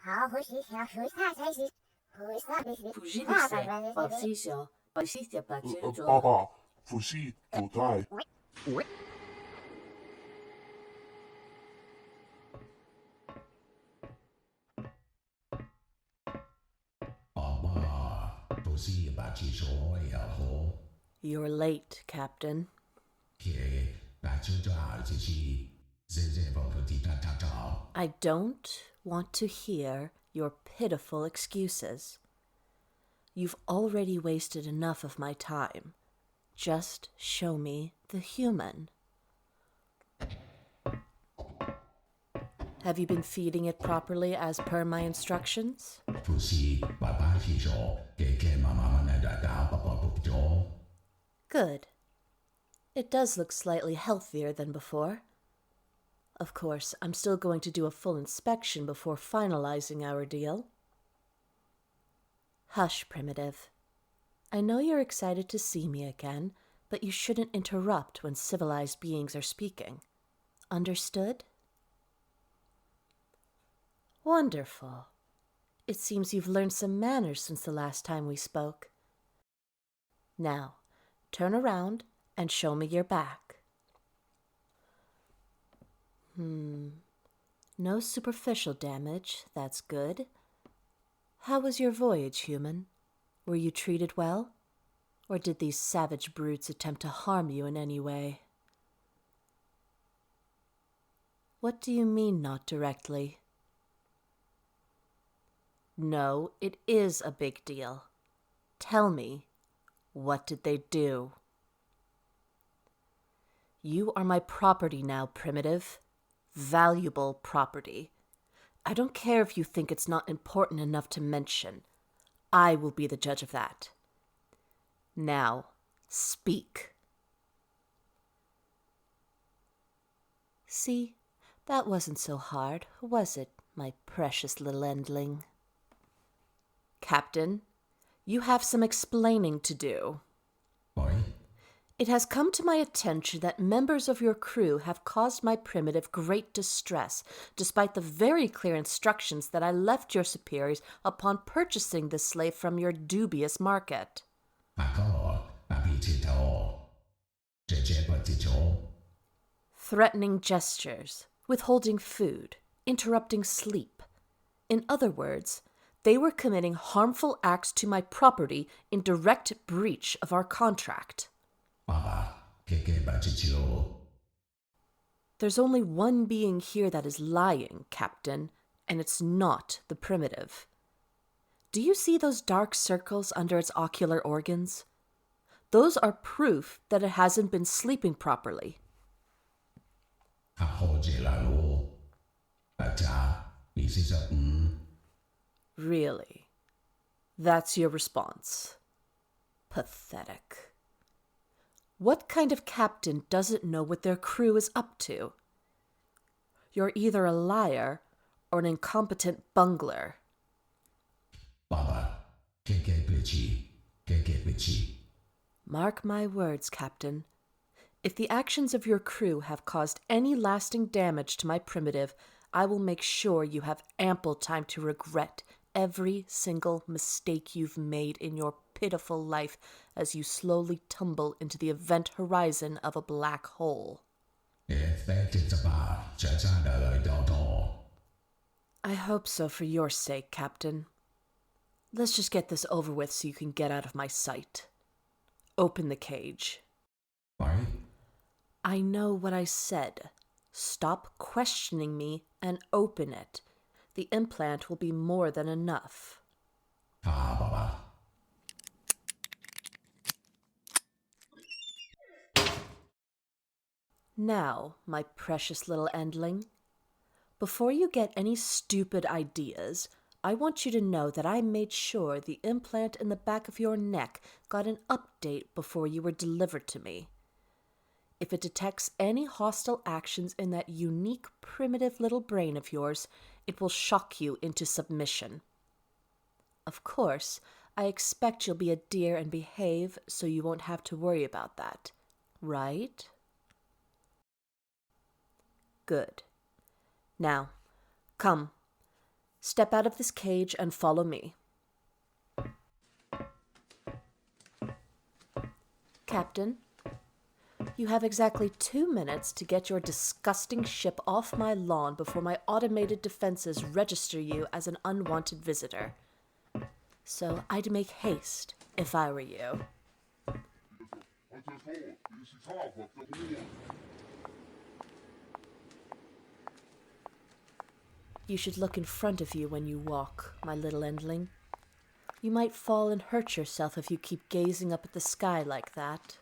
爸爸，复习不在。You're late, Captain. I don't want to hear your pitiful excuses. You've already wasted enough of my time. Just show me the human. Have you been feeding it properly as per my instructions? Good. It does look slightly healthier than before. Of course, I'm still going to do a full inspection before finalizing our deal. Hush, Primitive. I know you're excited to see me again, but you shouldn't interrupt when civilized beings are speaking. Understood? Wonderful. It seems you've learned some manners since the last time we spoke. Now, turn around and show me your back. No superficial damage, that's good. How was your voyage, human? Were you treated well? Or did these savage brutes attempt to harm you in any way? What do you mean, not directly? No, it is a big deal. Tell me, what did they do? You are my property now, Primitive. Valuable property. I don't care if you think it's not important enough to mention. I will be the judge of that. Now, speak. See, that wasn't so hard, was it, my precious little endling? Captain, you have some explaining to do. It has come to my attention that members of your crew have caused my Primitive great distress, despite the very clear instructions that I left your superiors upon purchasing this slave from your dubious market. Threatening gestures, withholding food, interrupting sleep. In other words, they were committing harmful acts to my property in direct breach of our contract. There's only one being here that is lying, Captain, and it's not the Primitive. Do you see those dark circles under its ocular organs? Those are proof that it hasn't been sleeping properly. Really? That's your response? Pathetic. What kind of captain doesn't know what their crew is up to? You're either a liar or an incompetent bungler. Mark my words, Captain. If the actions of your crew have caused any lasting damage to my Primitive, I will make sure you have ample time to regret every single mistake you've made in your pitiful life as you slowly tumble into the event horizon of a black hole. I hope so for your sake, Captain. Let's just get this over with so you can get out of my sight. Open the cage. I know what I said. Stop questioning me and open it. The implant will be more than enough. Now, my precious little endling, before you get any stupid ideas, I want you to know that I made sure the implant in the back of your neck got an update before you were delivered to me. If it detects any hostile actions in that unique, primitive little brain of yours, it will shock you into submission. Of course, I expect you'll be a dear and behave, so you won't have to worry about that, right? Good. Now, come. Step out of this cage and follow me. Captain, you have exactly 2 minutes to get your disgusting ship off my lawn before my automated defenses register you as an unwanted visitor. So I'd make haste if I were you. You should look in front of you when you walk, my little endling. You might fall and hurt yourself if you keep gazing up at the sky like that.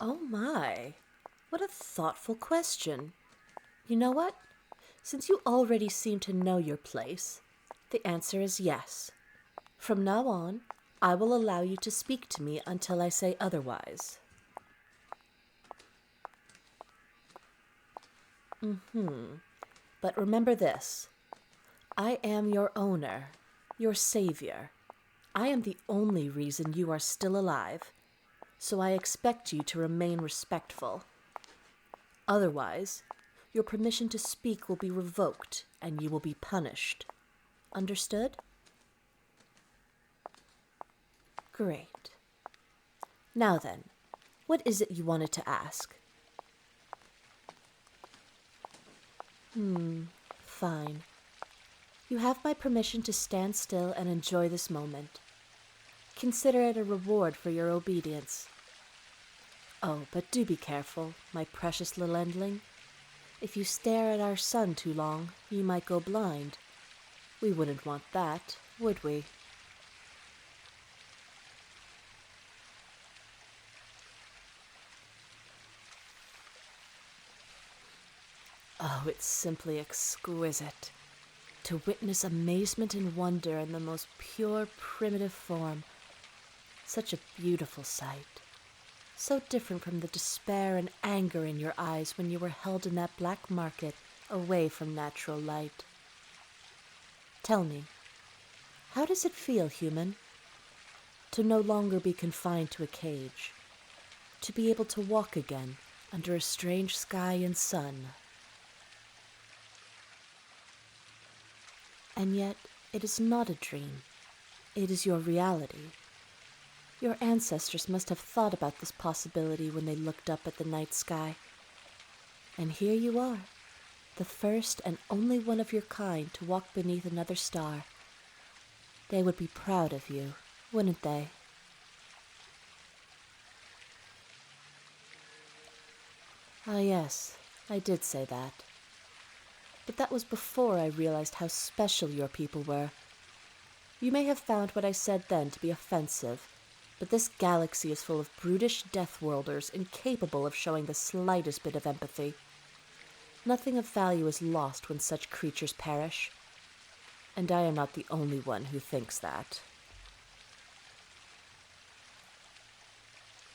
Oh my, what a thoughtful question. You know what? Since you already seem to know your place, the answer is yes. From now on, I will allow you to speak to me until I say otherwise. But remember this. I am your owner, your savior. I am the only reason you are still alive, so I expect you to remain respectful. Otherwise, your permission to speak will be revoked and you will be punished. Understood? Great. Now then, what is it you wanted to ask? Fine. You have my permission to stand still and enjoy this moment. Consider it a reward for your obedience. Oh, but do be careful, my precious little endling. If you stare at our sun too long, you might go blind. We wouldn't want that, would we? Oh, it's simply exquisite. To witness amazement and wonder in the most pure, primitive form. Such a beautiful sight. So different from the despair and anger in your eyes when you were held in that black market, away from natural light. Tell me, how does it feel, human? To no longer be confined to a cage. To be able to walk again under a strange sky and sun. And yet, it is not a dream. It is your reality. Your ancestors must have thought about this possibility when they looked up at the night sky. And here you are, the first and only one of your kind to walk beneath another star. They would be proud of you, wouldn't they? Ah, yes, I did say that. But that was before I realized how special your people were. You may have found what I said then to be offensive, but this galaxy is full of brutish Deathworlders incapable of showing the slightest bit of empathy. Nothing of value is lost when such creatures perish. And I am not the only one who thinks that.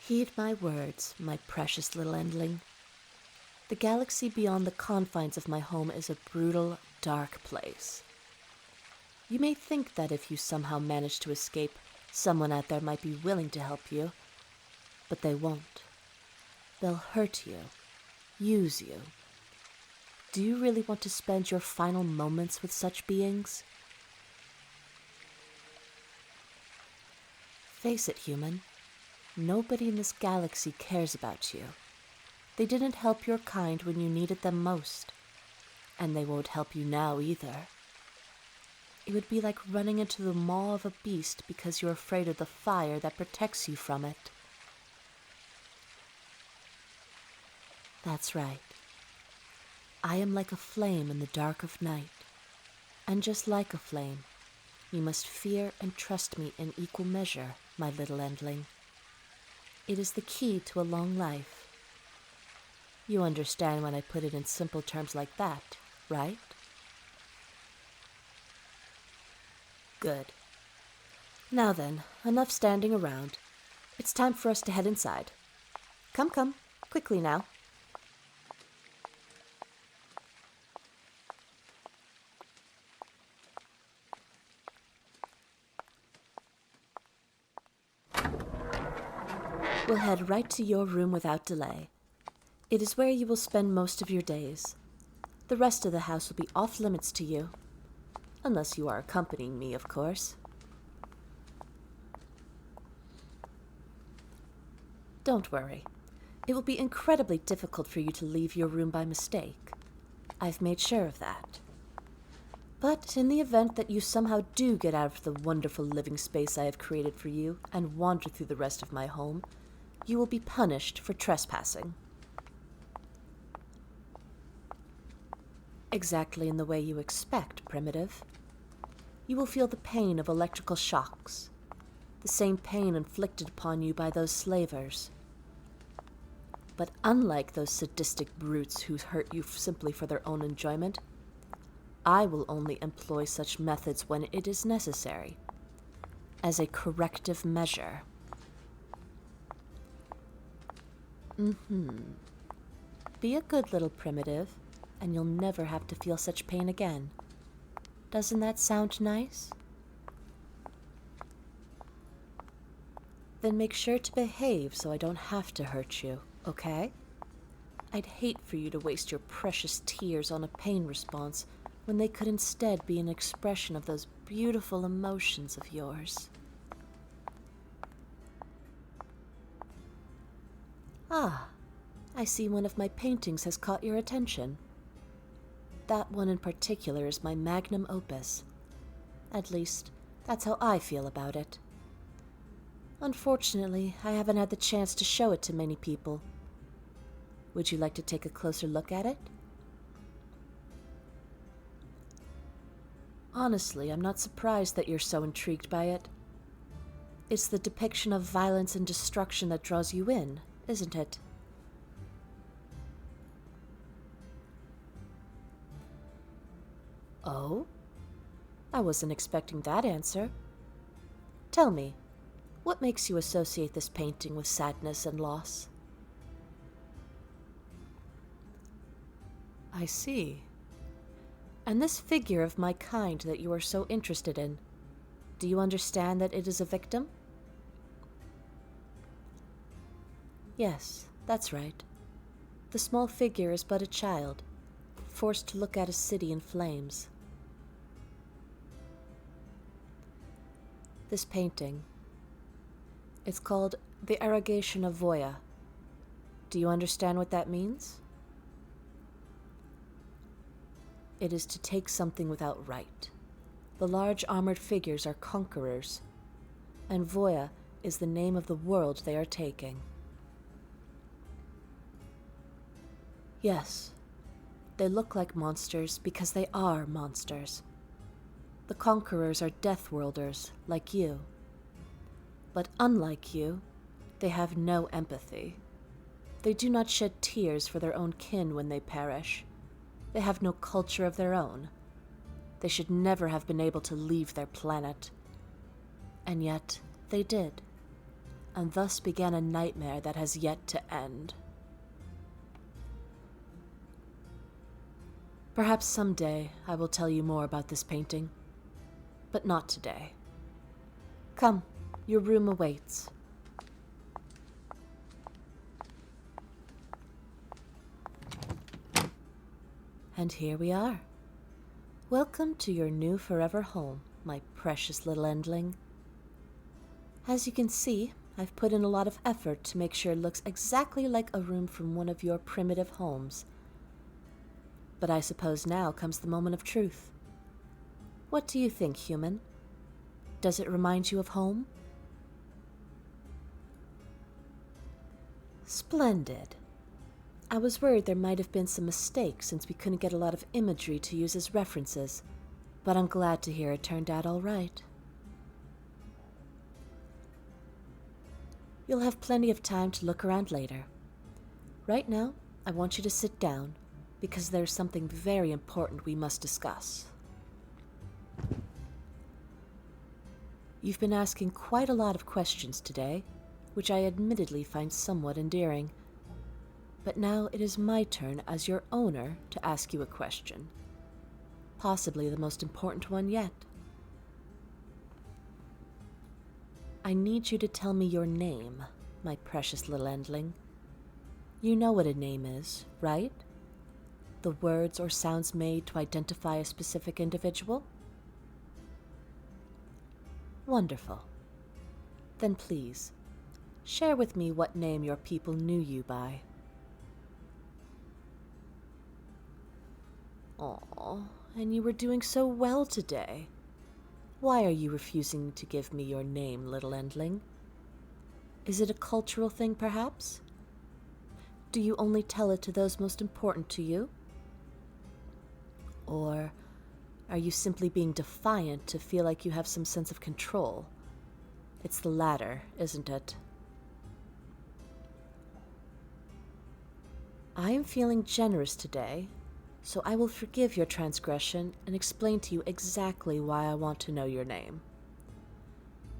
Heed my words, my precious little endling. The galaxy beyond the confines of my home is a brutal, dark place. You may think that if you somehow manage to escape, someone out there might be willing to help you, but they won't. They'll hurt you, use you. Do you really want to spend your final moments with such beings? Face it, human. Nobody in this galaxy cares about you. They didn't help your kind when you needed them most, and they won't help you now either. It would be like running into the maw of a beast because you're afraid of the fire that protects you from it. That's right. I am like a flame in the dark of night, and just like a flame, you must fear and trust me in equal measure, my little endling. It is the key to a long life. You understand when I put it in simple terms like that, right? Good. Now then, enough standing around. It's time for us to head inside. Come, quickly now. We'll head right to your room without delay. It is where you will spend most of your days. The rest of the house will be off limits to you. Unless you are accompanying me, of course. Don't worry. It will be incredibly difficult for you to leave your room by mistake. I've made sure of that. But in the event that you somehow do get out of the wonderful living space I have created for you and wander through the rest of my home, you will be punished for trespassing. Exactly in the way you expect, Primitive. You will feel the pain of electrical shocks, the same pain inflicted upon you by those slavers. But unlike those sadistic brutes who hurt you simply for their own enjoyment, I will only employ such methods when it is necessary, as a corrective measure. Be a good little Primitive, and you'll never have to feel such pain again. Doesn't that sound nice? Then make sure to behave so I don't have to hurt you, okay? I'd hate for you to waste your precious tears on a pain response when they could instead be an expression of those beautiful emotions of yours. Ah, I see one of my paintings has caught your attention. That one in particular is my magnum opus. At least, that's how I feel about it. Unfortunately, I haven't had the chance to show it to many people. Would you like to take a closer look at it? Honestly, I'm not surprised that you're so intrigued by it. It's the depiction of violence and destruction that draws you in, isn't it? Oh? I wasn't expecting that answer. Tell me, what makes you associate this painting with sadness and loss? I see. And this figure of my kind that you are so interested in, do you understand that it is a victim? Yes, that's right. The small figure is but a child, forced to look at a city in flames. This painting, it's called The Arrogation of Voya. Do you understand what that means? It is to take something without right. The large armored figures are conquerors, and Voya is the name of the world they are taking. Yes, they look like monsters because they are monsters. The conquerors are Deathworlders, like you. But unlike you, they have no empathy. They do not shed tears for their own kin when they perish. They have no culture of their own. They should never have been able to leave their planet. And yet, they did. And thus began a nightmare that has yet to end. Perhaps someday I will tell you more about this painting. But not today. Come, your room awaits. And here we are. Welcome to your new forever home, my precious little endling. As you can see, I've put in a lot of effort to make sure it looks exactly like a room from one of your primitive homes. But I suppose now comes the moment of truth. What do you think, human? Does it remind you of home? Splendid. I was worried there might have been some mistakes since we couldn't get a lot of imagery to use as references, but I'm glad to hear it turned out all right. You'll have plenty of time to look around later. Right now, I want you to sit down, because there's something very important we must discuss. You've been asking quite a lot of questions today, which I admittedly find somewhat endearing. But now it is my turn as your owner to ask you a question. Possibly the most important one yet. I need you to tell me your name, my precious little endling. You know what a name is, right? The words or sounds made to identify a specific individual? Wonderful. Then please, share with me what name your people knew you by. Aw, and you were doing so well today. Why are you refusing to give me your name, little endling? Is it a cultural thing, perhaps? Do you only tell it to those most important to you? Or are you simply being defiant to feel like you have some sense of control? It's the latter, isn't it? I am feeling generous today, so I will forgive your transgression and explain to you exactly why I want to know your name.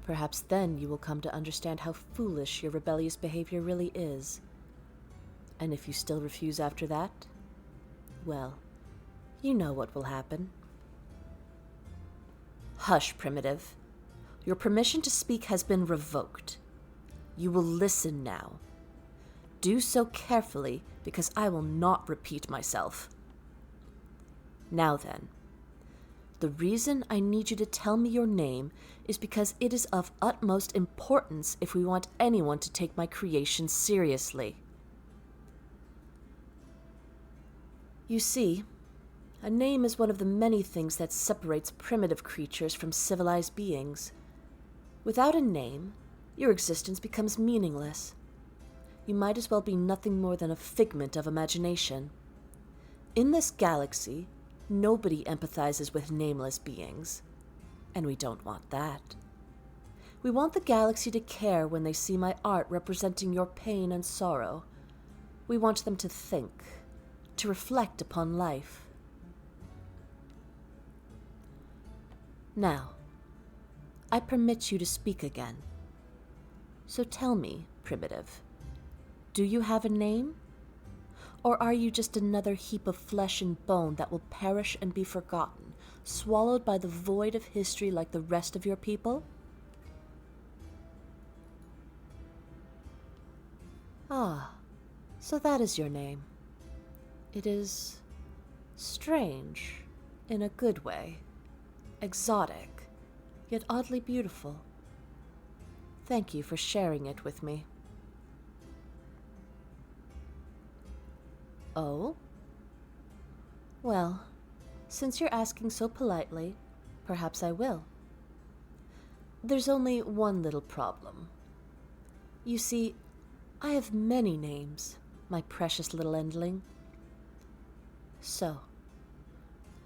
Perhaps then you will come to understand how foolish your rebellious behavior really is. And if you still refuse after that, well, you know what will happen. Hush, Primitive. Your permission to speak has been revoked. You will listen now. Do so carefully, because I will not repeat myself. Now then, the reason I need you to tell me your name is because it is of utmost importance if we want anyone to take my creation seriously. You see, a name is one of the many things that separates primitive creatures from civilized beings. Without a name, your existence becomes meaningless. You might as well be nothing more than a figment of imagination. In this galaxy, nobody empathizes with nameless beings, and we don't want that. We want the galaxy to care when they see my art representing your pain and sorrow. We want them to think, to reflect upon life. Now, I permit you to speak again. So tell me, Primitive, do you have a name? Or are you just another heap of flesh and bone that will perish and be forgotten, swallowed by the void of history like the rest of your people? Ah, so that is your name. It is strange, in a good way, exotic, yet oddly beautiful. Thank you for sharing it with me. Oh? Well, since you're asking so politely, perhaps I will. There's only one little problem. You see, I have many names, my precious little endling. So,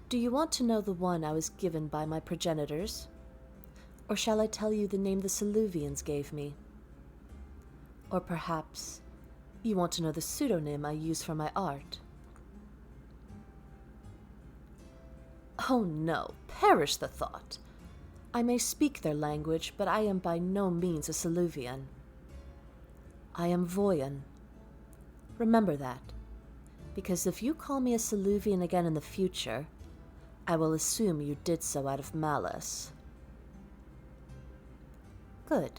do you want to know the one I was given by my progenitors? Or shall I tell you the name the Soluvians gave me? Or perhaps you want to know the pseudonym I use for my art? Oh no, perish the thought. I may speak their language, but I am by no means a Soluvian. I am Voyan. Remember that, because if you call me a Soluvian again in the future, I will assume you did so out of malice. Good.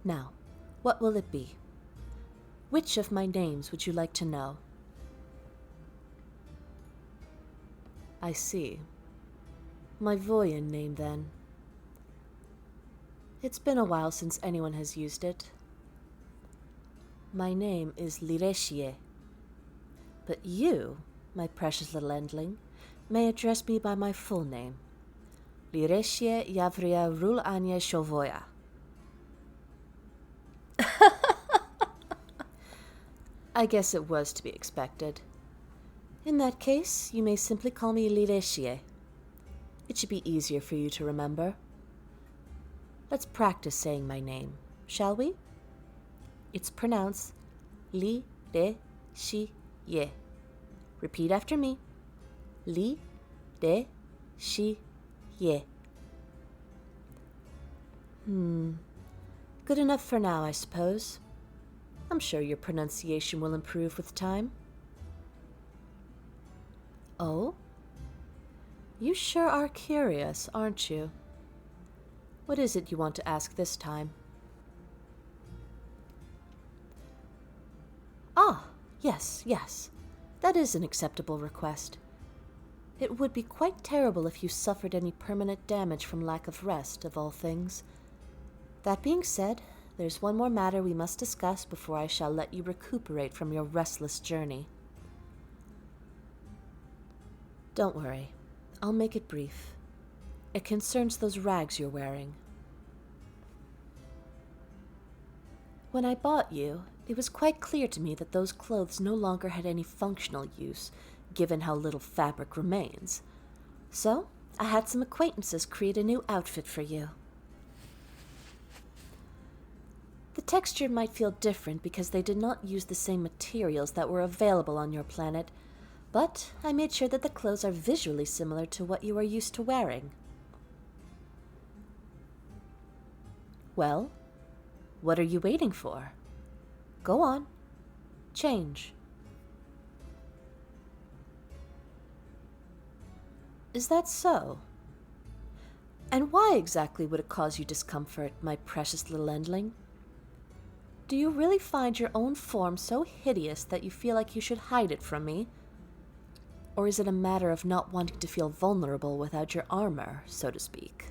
Now, what will it be? Which of my names would you like to know? I see. My Voyan name, then. It's been a while since anyone has used it. My name is Lireshie. But you, my precious little endling, may address me by my full name. Lireshie Yavria Rul Anya Shovoya. I guess it was to be expected. In that case, you may simply call me Lireshie. It should be easier for you to remember. Let's practice saying my name, shall we? It's pronounced Li-re-shi-ye. Repeat after me. Li-re-shi-ye. Good enough for now, I suppose. I'm sure your pronunciation will improve with time. Oh? You sure are curious, aren't you? What is it you want to ask this time? Ah, Yes, yes. That is an acceptable request. It would be quite terrible if you suffered any permanent damage from lack of rest, of all things. That being said, there's one more matter we must discuss before I shall let you recuperate from your restless journey. Don't worry. I'll make it brief. It concerns those rags you're wearing. When I bought you, it was quite clear to me that those clothes no longer had any functional use, given how little fabric remains. So, I had some acquaintances create a new outfit for you. The texture might feel different because they did not use the same materials that were available on your planet, but I made sure that the clothes are visually similar to what you are used to wearing. Well, what are you waiting for? Go on. Change. Is that so? And why exactly would it cause you discomfort, my precious little endling? Do you really find your own form so hideous that you feel like you should hide it from me? Or is it a matter of not wanting to feel vulnerable without your armor, so to speak?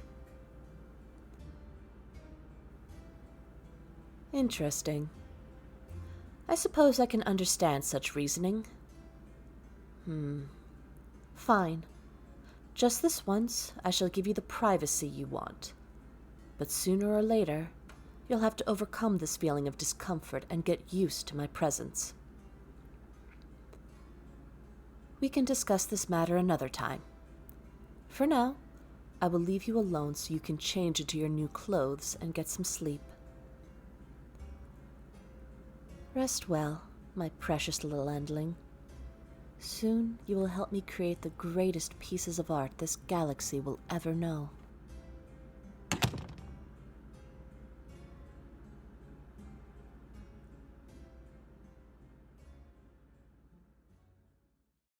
Interesting. I suppose I can understand such reasoning. Fine. Just this once, I shall give you the privacy you want. But sooner or later, you'll have to overcome this feeling of discomfort and get used to my presence. We can discuss this matter another time. For now, I will leave you alone so you can change into your new clothes and get some sleep. Rest well, my precious little endling. Soon you will help me create the greatest pieces of art this galaxy will ever know.